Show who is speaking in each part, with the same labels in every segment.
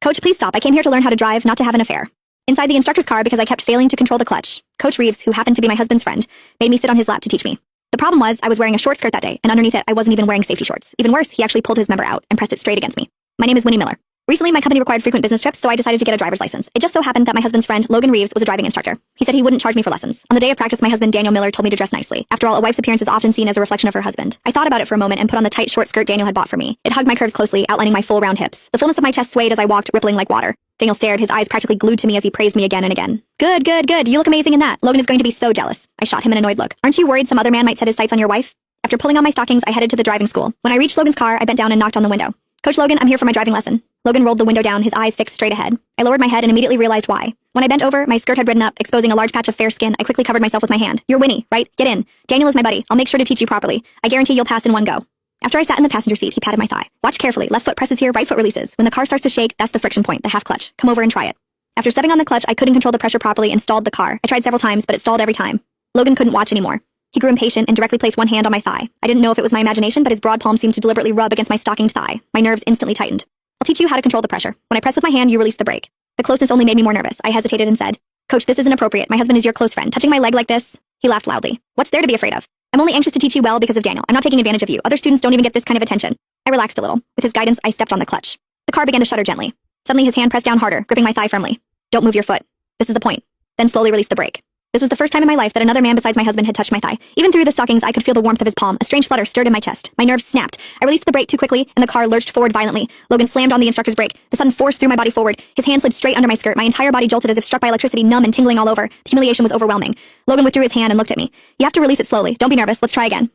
Speaker 1: Coach, please stop. I came here to learn how to drive, not to have an affair. Inside the instructor's car because I kept failing to control the clutch. Coach Reeves, who happened to be my husband's friend, made me sit on his lap to teach me. The problem was I was wearing a short skirt that day, and underneath it I wasn't even wearing safety shorts. Even worse, he actually pulled his member out and pressed it straight against me. My name is Winnie Miller. Recently, my company required frequent business trips, so I decided to get a driver's license. It just so happened that my husband's friend, Logan Reeves, was a driving instructor. He said he wouldn't charge me for lessons. On the day of practice, my husband, Daniel Miller, told me to dress nicely. After all, a wife's appearance is often seen as a reflection of her husband. I thought about it for a moment and put on the tight short skirt Daniel had bought for me. It hugged my curves closely, outlining my full round hips. The fullness of my chest swayed as I walked, rippling like water. Daniel stared, his eyes practically glued to me as he praised me again and again. Good, good, good. You look amazing in that. Logan is going to be so jealous. I shot him an annoyed look. Aren't you worried some other man might set his sights on your wife? After pulling on my stockings, I headed to the driving school. When I reached Logan's car, I bent down and knocked on the window. Coach Logan, I'm here for my driving lesson. Logan rolled the window down, his eyes fixed straight ahead. I lowered my head and immediately realized why. When I bent over, my skirt had ridden up, exposing a large patch of fair skin. I quickly covered myself with my hand. You're Winnie, right? Get in. Daniel is my buddy. I'll make sure to teach you properly. I guarantee you'll pass in one go. After I sat in the passenger seat, he patted my thigh. Watch carefully. Left foot presses here, right foot releases. When the car starts to shake, that's the friction point, the half clutch. Come over and try it. After stepping on the clutch, I couldn't control the pressure properly and stalled the car. I tried several times, but it stalled every time. Logan couldn't watch anymore. He grew impatient and directly placed one hand on my thigh. I didn't know if it was my imagination, but his broad palm seemed to deliberately rub against my stockinged thigh. My nerves instantly tightened. I'll teach you how to control the pressure. When I press with my hand, you release the brake. The closeness only made me more nervous. I hesitated and said, Coach, this isn't appropriate. My husband is your close friend. Touching my leg like this? He laughed loudly. What's there to be afraid of? I'm only anxious to teach you well because of Daniel. I'm not taking advantage of you. Other students don't even get this kind of attention. I relaxed a little. With his guidance, I stepped on the clutch. The car began to shudder gently. Suddenly, his hand pressed down harder, gripping my thigh firmly. Don't move your foot. This is the point. Then slowly release the brake. This was the first time in my life that another man besides my husband had touched my thigh. Even through the stockings, I could feel the warmth of his palm. A strange flutter stirred in my chest. My nerves snapped. I released the brake too quickly, and the car lurched forward violently. Logan slammed on the instructor's brake. The sudden force threw my body forward. His hand slid straight under my skirt. My entire body jolted as if struck by electricity, numb and tingling all over. The humiliation was overwhelming. Logan withdrew his hand and looked at me. You have to release it slowly. Don't be nervous. Let's try again.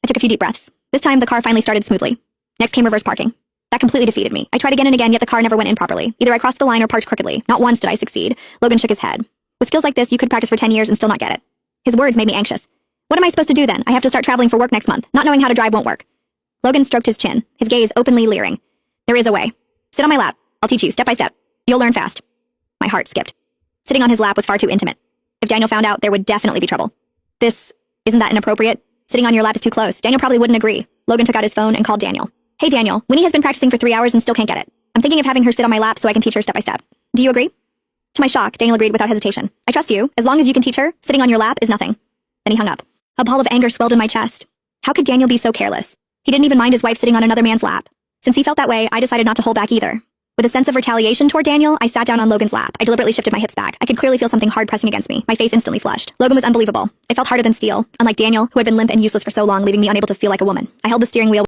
Speaker 1: I took a few deep breaths. This time, the car finally started smoothly. Next came reverse parking. That completely defeated me. I tried again and again, yet the car never went in properly. Either I crossed the line or parked crookedly. Not once did I succeed. Logan shook his head. With skills like this, you could practice for 10 years and still not get it. His words made me anxious. What am I supposed to do then? I have to start traveling for work next month. Not knowing how to drive won't work. Logan stroked his chin, his gaze openly leering. There is a way. Sit on my lap. I'll teach you, step by step. You'll learn fast. My heart skipped. Sitting on his lap was far too intimate. If Daniel found out, there would definitely be trouble. Isn't that inappropriate? Sitting on your lap is too close. Daniel probably wouldn't agree. Logan took out his phone and called Daniel. Hey Daniel, Winnie has been practicing for 3 hours and still can't get it. I'm thinking of having her sit on my lap so I can teach her step by step. Do you agree? To my shock, Daniel agreed without hesitation. I trust you. As long as you can teach her, sitting on your lap is nothing. Then he hung up. A ball of anger swelled in my chest. How could Daniel be so careless? He didn't even mind his wife sitting on another man's lap. Since he felt that way, I decided not to hold back either. With a sense of retaliation toward Daniel, I sat down on Logan's lap. I deliberately shifted my hips back. I could clearly feel something hard pressing against me. My face instantly flushed. Logan was unbelievable. I felt harder than steel, unlike Daniel, who had been limp and useless for so long, leaving me unable to feel like a woman. I held the steering wheel